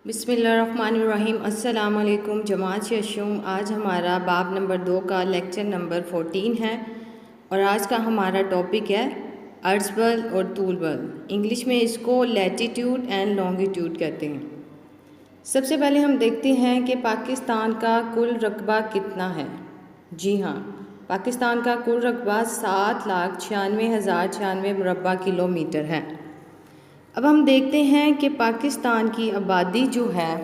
بسم اللہ الرحمن الرحیم۔ السلام علیکم جماعت ششم۔ آج ہمارا باب نمبر 2 کا لیکچر نمبر 14 ہے اور آج کا ہمارا ٹاپک ہے عرض بل اور طول بل۔ انگلش میں اس کو لیٹیٹیوڈ اینڈ لانگیٹیوڈ کہتے ہیں۔ سب سے پہلے ہم دیکھتے ہیں کہ پاکستان کا کل رقبہ کتنا ہے۔ جی ہاں، پاکستان کا کل رقبہ 7,96,096 مربع کلومیٹر ہے۔ اب ہم دیکھتے ہیں کہ پاکستان کی آبادی جو ہے،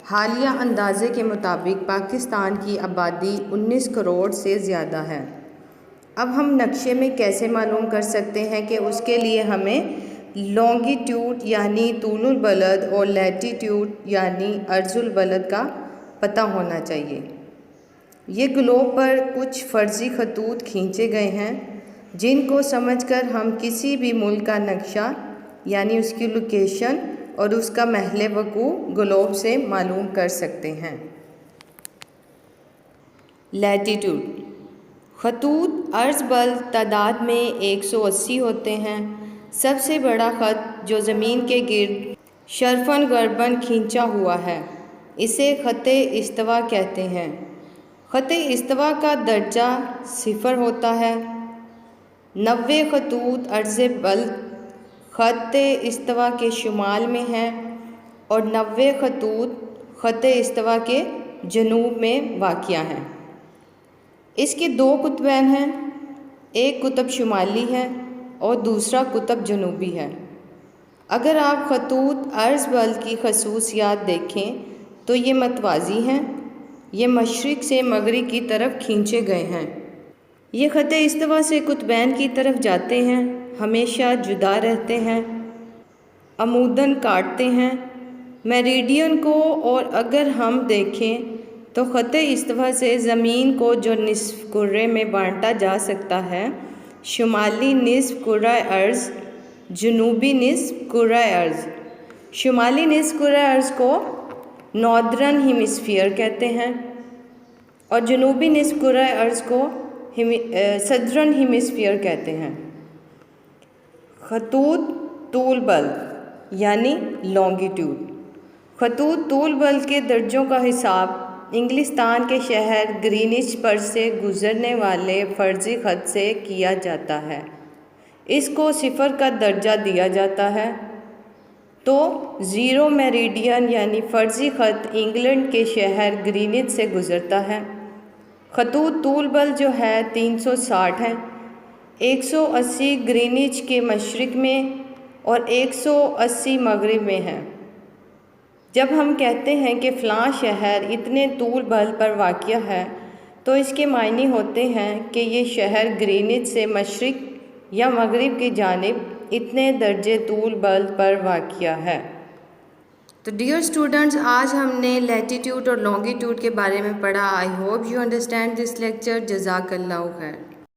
حالیہ اندازے کے مطابق پاکستان کی آبادی 19 کروڑ سے زیادہ ہے۔ اب ہم نقشے میں کیسے معلوم کر سکتے ہیں کہ اس کے لیے ہمیں لانگیٹیوڈ یعنی طول البلد اور لیٹیٹیوڈ یعنی عرض البلد کا پتہ ہونا چاہیے۔ یہ گلوب پر کچھ فرضی خطوط کھینچے گئے ہیں جن کو سمجھ کر ہم کسی بھی ملک کا نقشہ یعنی اس کی لوکیشن اور اس کا محل وقوع گلوب سے معلوم کر سکتے ہیں۔ لیٹیٹیوڈ خطوط عرض بل تعداد میں 180 ہوتے ہیں۔ سب سے بڑا خط جو زمین کے گرد شرقاً غرباً کھینچا ہوا ہے اسے خط استوا کہتے ہیں۔ خط استوا کا درجہ 0 ہوتا ہے۔ 90 خطوط عرض بل خط استوا کے شمال میں ہیں اور 90 خطوط خط استوا کے جنوب میں واقع ہیں۔ اس کے 2 قطبین ہیں، ایک قطب شمالی ہے اور دوسرا قطب جنوبی ہے۔ اگر آپ خطوط عرض بل کی خصوصیات دیکھیں تو یہ متوازی ہیں، یہ مشرق سے مغرب کی طرف کھینچے گئے ہیں۔ یہ خط استوا سے قطبین کی طرف جاتے ہیں، ہمیشہ جدا رہتے ہیں، عموداً کاٹتے ہیں میریڈین کو۔ اور اگر ہم دیکھیں تو خط استوا سے زمین کو جو نصف کرے میں بانٹا جا سکتا ہے، شمالی نصف کرۂ ارض، جنوبی نصف کرۂ ارض۔ شمالی نصف کرۂ ارض کو ناردرن ہیمسفیئر کہتے ہیں اور جنوبی نصف کرۂ ارض کو سدرن ہیمسفیئر کہتے ہیں۔ خطوط طول بل یعنی لانگیٹیوڈ خطوط طول بل کے درجوں کا حساب انگلستان کے شہر گرینچ پر سے گزرنے والے فرضی خط سے کیا جاتا ہے۔ اس کو 0 کا درجہ دیا جاتا ہے تو 0 میریڈین یعنی فرضی خط انگلینڈ کے شہر گرینچ سے گزرتا ہے۔ خطوط طول بل جو ہے 360 ہے، 180 گرینچ کے مشرق میں اور 180 مغرب میں ہے۔ جب ہم کہتے ہیں کہ فلاں شہر اتنے طول بل پر واقع ہے تو اس کے معنی ہوتے ہیں کہ یہ شہر گرینچ سے مشرق یا مغرب کی جانب اتنے درجے طول بل پر واقع ہے۔ تو ڈیئر اسٹوڈنٹس، آج ہم نے لیٹیٹیوڈ اور لانگیٹیوڈ کے بارے میں پڑھا۔ I hope you understand this lecture. جزاک اللہ خیر۔